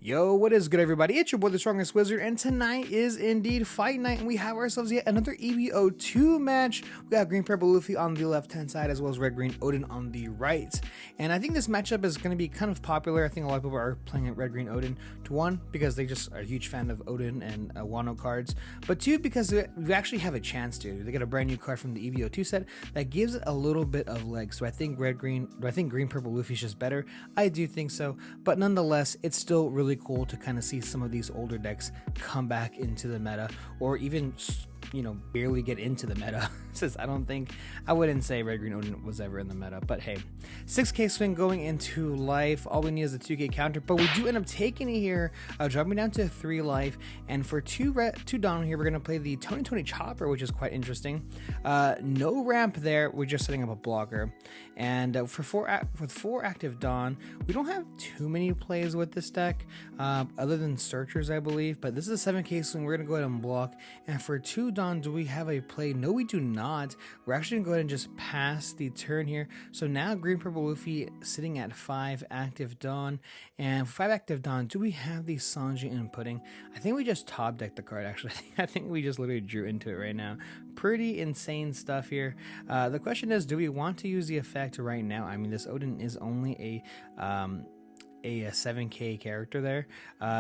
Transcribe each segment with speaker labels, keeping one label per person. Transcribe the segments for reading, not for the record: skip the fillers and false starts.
Speaker 1: Yo, what is good, everybody? It's your boy, the Strongest Wizard, and tonight is indeed fight night, and we have ourselves yet another EB02 match. We got green purple Luffy on the left-hand side, as well as red green Oden on the right. And I think this matchup is going to be kind of popular. I think a lot of people are playing at red green Oden. To one, because they just are a huge fan of Oden and Wano cards, but two, because we actually have a chance to. They get a brand new card from the EB02 set that gives it a little bit of legs. So I think green purple Luffy is just better. I do think so, but nonetheless, it's still really cool to kind of see some of these older decks come back into the meta, or even, you know, barely get into the meta. Since I wouldn't say red green Oden was ever in the meta, but hey, 6k swing going into life. All we need is a 2k counter, but we do end up taking it here, dropping down to 3 life. And for two down here, we're gonna play the Tony Chopper, which is quite interesting. No ramp there, we're just setting up a blocker. And for 4 active Dawn, we don't have too many plays with this deck, other than Searchers, I believe. But this is a 7k swing, we're gonna go ahead and block. And for 2 Dawn, do we have a play? No, we do not. We're actually gonna go ahead and just pass the turn here. So now green purple Luffy sitting at 5 active Dawn. And for 5 active Dawn, do we have the Sanji inputting? I think we just top decked the card, actually. I think we just literally drew into it right now. Pretty insane stuff here. The question is, do we want to use the effect right now? I mean, this Oden is only a 7k character there,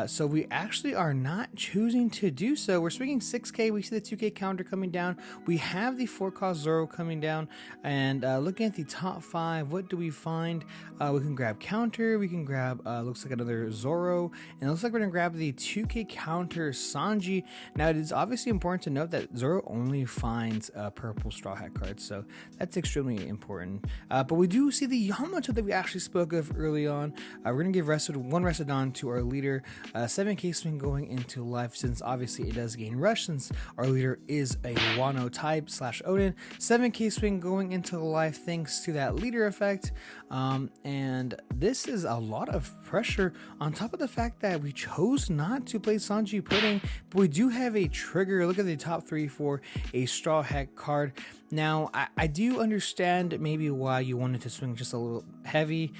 Speaker 1: so we actually are not choosing to do so. We're swinging 6k. We see the 2k counter coming down. We have the 4-cost Zoro coming down, and looking at the top 5, what do we find? We can grab counter, we can grab looks like another Zoro, and it looks like we're gonna grab the 2k counter Sanji. Now, it is obviously important to note that Zoro only finds purple Straw Hat cards, so that's extremely important. But we do see the Yamato that we actually spoke of early on. We're gonna give one rested Dawn to our leader. 7k swing going into life, since obviously it does gain rush, since our leader is a Wano type / Oden. 7k swing going into life thanks to that leader effect. And this is a lot of pressure, on top of the fact that we chose not to play Sanji Pudding, but we do have a trigger. Look at the top 3 for a Straw Hat card. Now, I do understand maybe why you wanted to swing just a little heavy,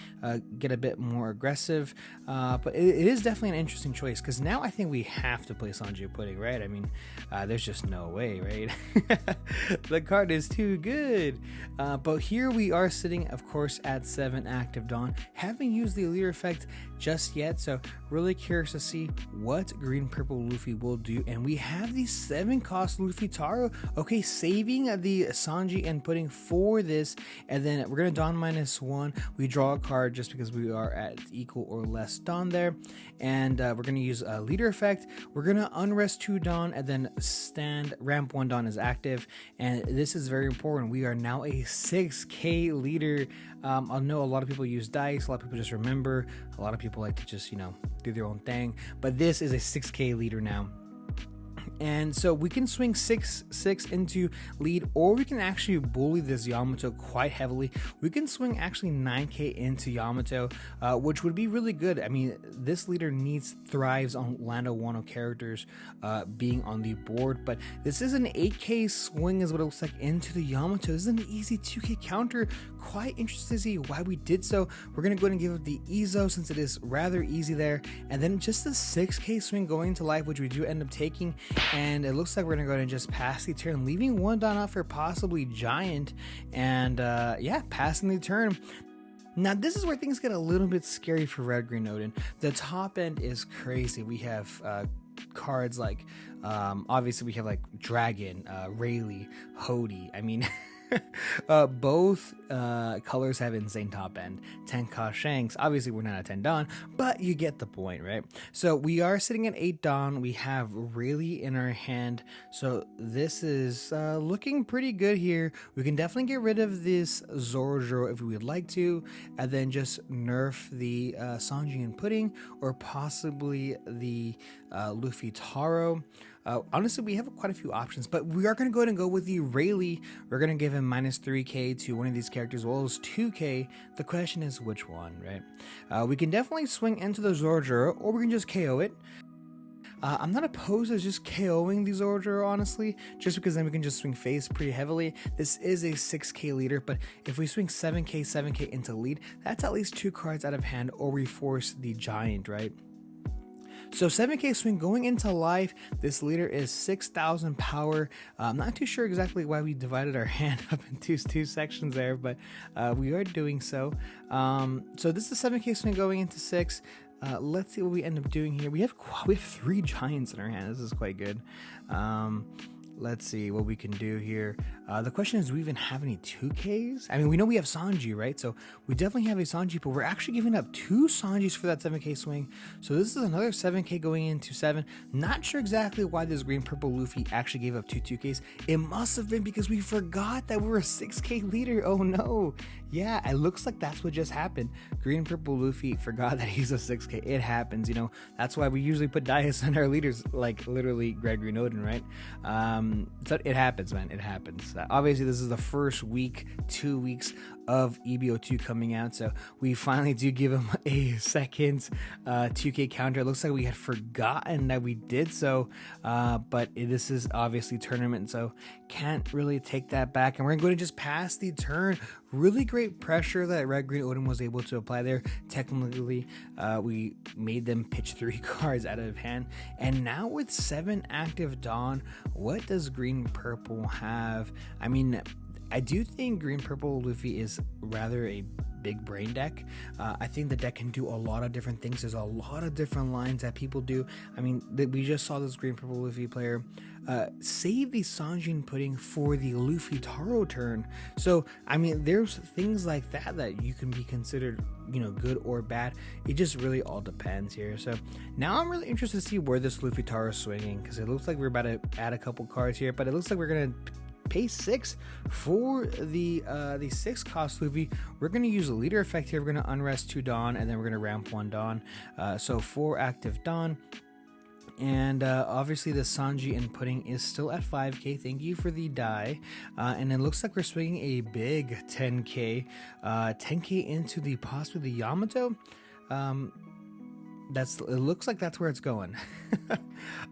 Speaker 1: get a bit more aggressive, but it is definitely an interesting choice, because now I think we have to play Sanji Pudding, right? I mean, there's just no way, right? The card is too good. But here we are sitting, of course, at 7 active Dawn, haven't used the leader effect just yet, so really curious to see what green purple Luffy will do. And we have the 7-cost Luffy Taro, okay, saving the Sanji and putting for this, and then we're gonna Dawn -1. We draw a card just because we are at equal or less Dawn there, and we're gonna use a leader effect. We're gonna unrest 2 Dawn, and then ramp 1 Dawn is active, and this is very important. We are now a 6k leader. I know a lot of people use dice, a lot of people just remember, a lot of people like to just, you know, do their own thing, but this is a 6k leader now. And so we can swing 6 into lead, or we can actually bully this Yamato quite heavily. We can swing actually 9k into Yamato, which would be really good. I mean, this leader thrives on Lando Wano characters being on the board, but this is an 8k swing is what it looks like into the Yamato. This is an easy 2k counter. Quite interested to see why we did so. We're gonna go ahead and give it the Ezo, since it is rather easy there, and then just the 6k swing going into life, which we do end up taking. And it looks like we're gonna go ahead and just pass the turn, leaving 1 Dawn out for possibly Giant, and yeah, passing the turn. Now, this is where things get a little bit scary for red green Oden. The top end is crazy. We have cards like obviously we have like Dragon, Rayleigh, Hody. I mean, both colors have insane top end. 10-cost Shanks. Obviously, we're not a 10 Dawn, but you get the point, right? So we are sitting at 8 Dawn. We have Rayleigh in our hand, so this is looking pretty good here. We can definitely get rid of this Zoro if we would like to, and then just nerf the Sanji and Pudding, or possibly the Luffy Taro. Honestly, we have quite a few options, but we are going to go ahead and go with the Rayleigh. We're going to give him -3k to one of these characters, as well as 2k. The question is which one, right? We can definitely swing into the Zoro, or we can just KO it. I'm not opposed to just KOing the Zoro, honestly, just because then we can just swing face pretty heavily. This is a 6k leader, but if we swing 7k into lead, that's at least 2 cards out of hand, or we force the Giant, right? So 7k swing going into life. This leader is 6,000 power. I'm not too sure exactly why we divided our hand up into two sections there, but we are doing so. So this is 7k swing going into 6. Let's see what we end up doing here. We have 3 giants in our hand. This is quite good. Let's see what we can do here. The question is, do we even have any 2Ks? I mean, we know we have Sanji, right? So we definitely have a Sanji, but we're actually giving up 2 Sanjis for that 7K swing. So this is another 7K going into 7. Not sure exactly why this green purple Luffy actually gave up 2 2Ks. It must have been because we forgot that we're a 6K leader. Oh no. Yeah, it looks like that's what just happened. Green purple Luffy forgot that he's a 6K. It happens, you know. That's why we usually put Dias on our leaders, like literally Gregory and Oden, right? So it happens, man. It happens. Obviously, this is the first week, 2 weeks of EB02 coming out, so we finally do give him a second 2K counter. It looks like we had forgotten that we did so, but this is obviously tournament, so can't really take that back, and we're going to just pass the turn. Really great pressure that Red Green Oden was able to apply there. Technically, we made them pitch 3 cards out of hand, and now with 7 active Dawn, what does Green Purple have? I mean, I do think Green Purple Luffy is rather a big brain deck. I think the deck can do a lot of different things. There's a lot of different lines that people do. I mean, we just saw this Green Purple Luffy player save the Sanjin pudding for the Luffy Taro turn. So, I mean, there's things like that you can be considered, you know, good or bad. It just really all depends here. So now I'm really interested to see where this Luffy Taro is swinging, because it looks like we're about to add a couple cards here, but it looks like we're going to pay 6 for the 6 cost Luffy. We're going to use a leader effect here. We're going to unrest 2 Dawn, and then we're going to ramp 1 Dawn. So 4 active Dawn. And obviously the Sanji and pudding is still at 5k. Thank you for the die. And it looks like we're swinging a big 10k. 10k into the possibly the Yamato. It looks like that's where it's going.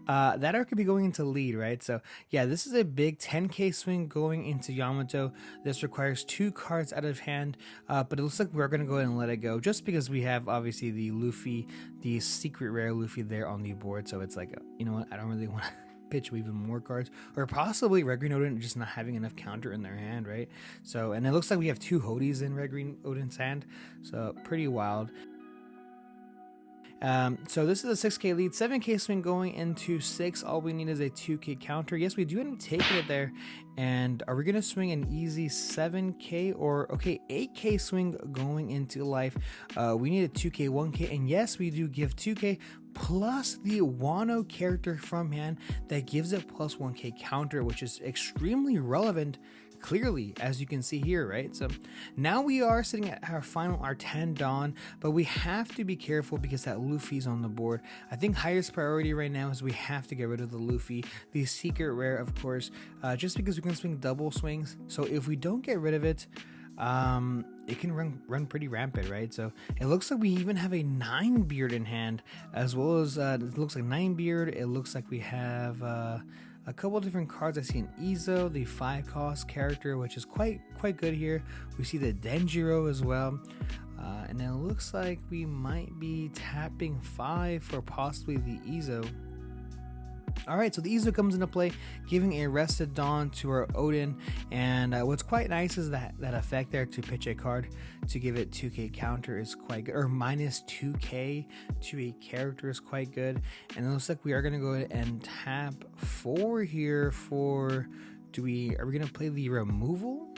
Speaker 1: That arc could be going into lead, right? So yeah, this is a big 10k swing going into Yamato. This requires 2 cards out of hand, but it looks like we're going to go ahead and let it go, just because we have obviously the Luffy, the secret rare Luffy there on the board. So it's like, you know what, I don't really want to pitch even more cards, or possibly Red Green Oden just not having enough counter in their hand, right? So, and it looks like we have 2 Hodies in Red Green Oden's hand, so pretty wild. So this is a 6k lead, 7k swing going into 6. All we need is a 2k counter. Yes, we do end up taking it there. And are we going to swing an easy 7k or, okay, 8k swing going into life? We need a 2k, 1k, and yes, we do give 2k plus the Wano character from hand that gives it plus 1k counter, which is extremely relevant, clearly, as you can see here, right? So now we are sitting at our 10 Dawn, but we have to be careful because that Luffy's on the board. I think highest priority right now is we have to get rid of the Luffy, the secret rare, of course, just because we can swing double swings. So if we don't get rid of it, it can run pretty rampant, right? So it looks like we even have a 9-beard in hand, as well as it looks like 9-beard. It looks like we have a couple different cards. I see an Izo, the 5 cost character, which is quite good here. We see the Denjiro as well, and it looks like we might be tapping 5 for possibly the Izo. Alright, so the Izo comes into play, giving a rested Dawn to our Oden, and what's quite nice is that effect there to pitch a card to give it 2k counter is quite good, or minus 2k to a character is quite good. And it looks like we are going to go ahead and tap 4 here for, are we going to play the removal?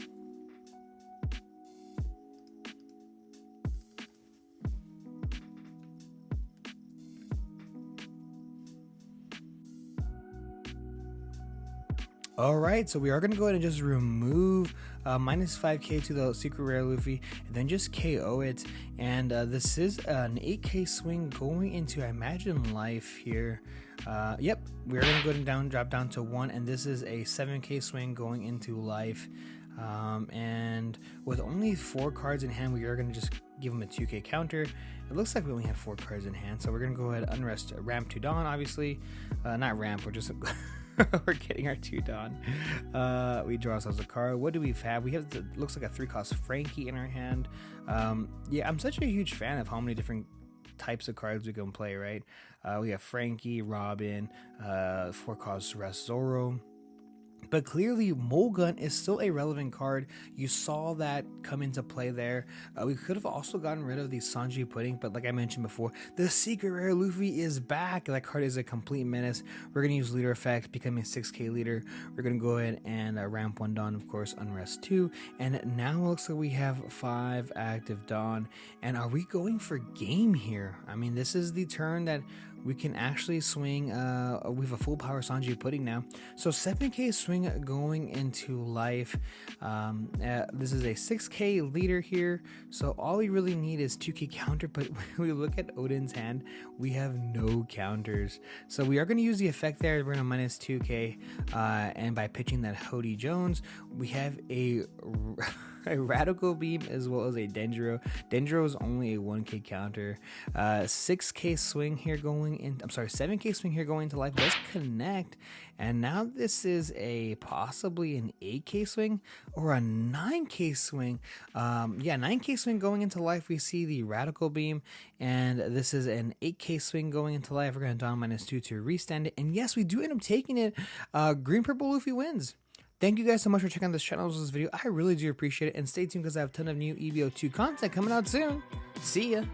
Speaker 1: Alright, so we are going to go ahead and just remove minus 5k to the secret rare Luffy, and then just KO it. And this is an 8k swing going into, I imagine, life here. Yep, we're going to go ahead and drop down to 1, and this is a 7k swing going into life. And with only 4 cards in hand, we are going to just give them a 2k counter. It looks like we only have 4 cards in hand, so we're going to go ahead and unrest ramp to Dawn, obviously. Not ramp, we're just... we're getting our 2 Dawn. We draw ourselves a card. What do we have? We have, looks like a 3 cost Frankie in our hand. Yeah, I'm such a huge fan of how many different types of cards we can play, right? We have Frankie, Robin, For Cause Rest Zoro. But clearly, Mulgun is still a relevant card. You saw that come into play there. We could have also gotten rid of the Sanji Pudding, but like I mentioned before, the Secret Rare Luffy is back. That card is a complete menace. We're going to use Leader Effect, becoming a 6k leader. We're going to go ahead and ramp 1 Dawn, of course, Unrest 2. And now it looks like we have 5 active Dawn. And are we going for game here? I mean, this is the turn that we can actually swing. We have a full power Sanji Pudding now. So 7k swing going into life. This is a 6k leader here. So all we really need is 2k counter. But when we look at Oden's hand, we have no counters. So we are going to use the effect there. We're going to minus 2k. And by pitching that Hody Jones, we have a Radical Beam as well as a Dendro. Dendro is only a 1k counter. 6k swing here going in. I'm sorry, 7k swing here going into life. Let's connect. And now this is a possibly an 8k swing or a 9k swing. Yeah, 9k swing going into life. We see the Radical Beam, and this is an 8k swing going into life. We're going to Dawn minus 2 to restand it. And yes, we do end up taking it. Green Purple Luffy wins. Thank you guys so much for checking out this channel, this video. I really do appreciate it. And stay tuned because I have a ton of new EB02 content coming out soon. See ya.